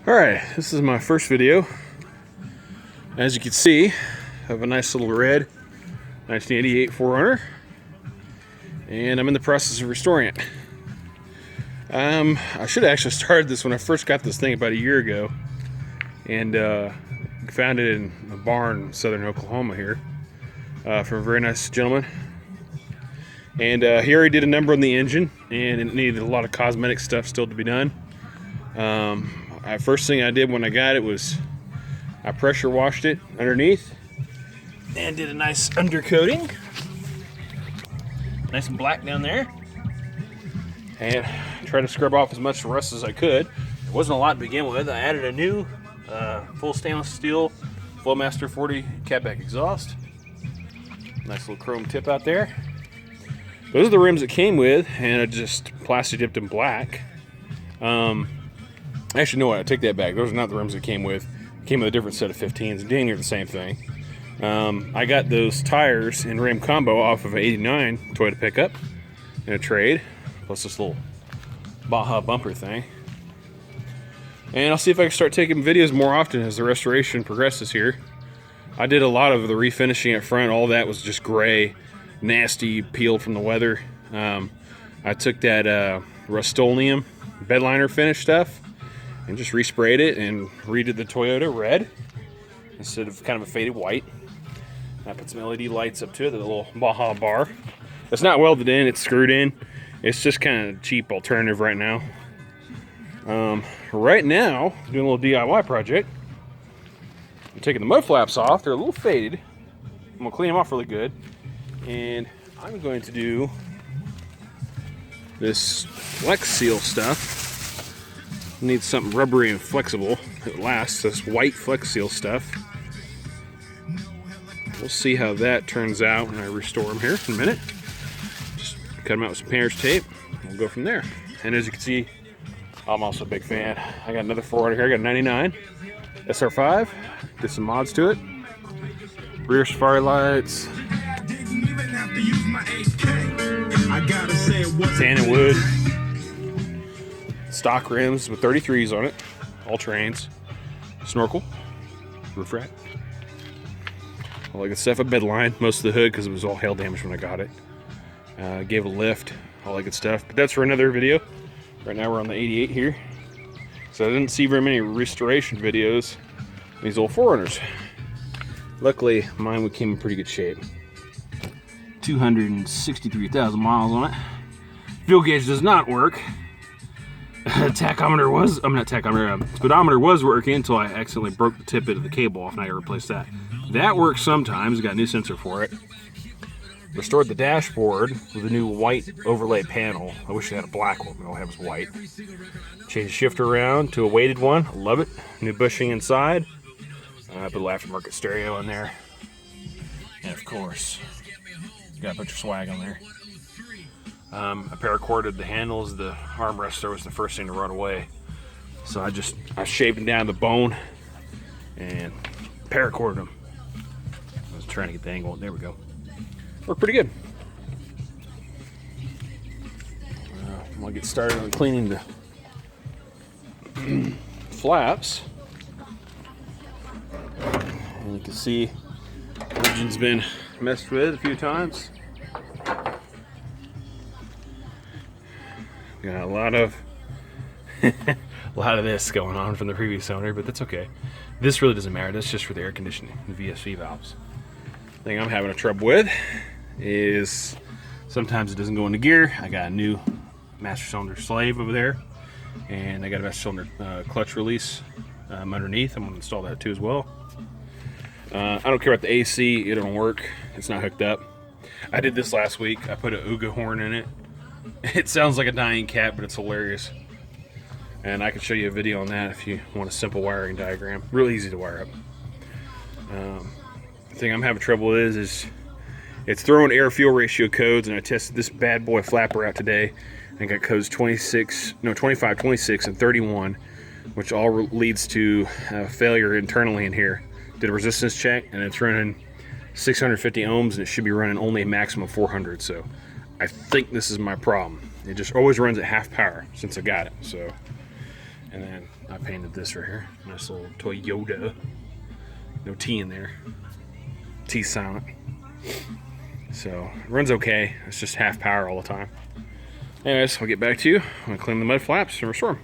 Alright, this is my first video. As you can see, I have a nice little red 1988 4runner, and I'm in the process of restoring it. I should have actually started this when I first got this thing about a year ago, and found it in a barn in southern Oklahoma here from a very nice gentleman. And he already did a number on the engine, and it needed a lot of cosmetic stuff still to be done. First thing I did when I got it was I pressure washed it underneath and did a nice undercoating. Nice and black down there. And tried to scrub off as much rust as I could. It wasn't a lot to begin with. I added a new full stainless steel Flowmaster 40 catback exhaust. Nice little chrome tip out there. Those are the rims it came with, and I just plastic dipped them black. Actually, no, I take that back. Those are not the rims it came with. It came with a different set of 15s, dang near the same thing. I got those tires in rim combo off of an 89 Toyota pickup in a trade, plus this little Baja bumper thing. And I'll see if I can start taking videos more often as the restoration progresses here. I did a lot of the refinishing up front. All that was just gray, nasty, peeled from the weather. I took that Rust-Oleum bed liner finish stuff and just resprayed it and redid the Toyota red instead of kind of a faded white. I put some LED lights up to it, the little Baja bar. It's not welded in, it's screwed in. It's just kind of a cheap alternative right now. Right now, doing a little DIY project. I'm taking the mud flaps off. They're a little faded. I'm gonna clean them off really good. And I'm going to do this Flex Seal stuff. Need something rubbery and flexible that lasts. This white Flex Seal stuff. We'll see how that turns out when I restore them here in a minute. Just cut them out with some painter's tape. We'll go from there. And as you can see, I'm also a big fan. I got another 4runner here. I got a 99 SR5. Did some mods to it. Rear safari lights. Tan and wood. Stock rims with 33s on it. All terrains. Snorkel. Roof rack. All that good stuff. A bed line. Most of the hood because it was all hail damage when I got it. Gave it a lift. All that good stuff. But that's for another video. Right now we're on the 88 here. So I didn't see very many restoration videos of these old 4runners. Luckily, mine came in pretty good shape. 263,000 miles on it. Fuel gauge does not work. Speedometer was working until I accidentally broke the tip of the cable off and I had to replace that. That works sometimes, got a new sensor for it. Restored the dashboard with a new white overlay panel. I wish it had a black one, but all I have is white. Changed the shifter around to a weighted one. I love it. New bushing inside. I put a little aftermarket stereo in there. And of course, got a bunch of swag on there. I paracorded the handles. The armrest there was the first thing to run away. So I shaved down the bone and paracorded them. I was trying to get the angle. There we go. Worked pretty good. I'm gonna get started on cleaning the flaps. And you can see the engine's been messed with a few times. Got a lot of this going on from the previous owner, but that's okay. This really doesn't matter. That's just for the air conditioning, the VSV valves. The thing I'm having a trouble with is sometimes it doesn't go into gear. I got a new master cylinder slave over there, and I got a master cylinder clutch release underneath. I'm going to install that too as well. I don't care about the AC. It don't work. It's not hooked up. I did this last week. I put an Ooga horn in it. It sounds like a dying cat, but it's hilarious. And I can show you a video on that if you want a simple wiring diagram. Real easy to wire up. The thing I'm having trouble with is it's throwing air-fuel ratio codes, and I tested this bad boy flapper out today and got codes 25, 26, and 31, which all leads to failure internally in here. Did a resistance check, and it's running 650 ohms, and it should be running only a maximum of 400. So I think this is my problem. It just always runs at half power since I got it. So And then I painted this right here. Nice little Toyota. No T in there. T silent. So it runs okay. It's just half power all the time. Anyways, I'll get back to you. I'm gonna clean the mud flaps and restore them.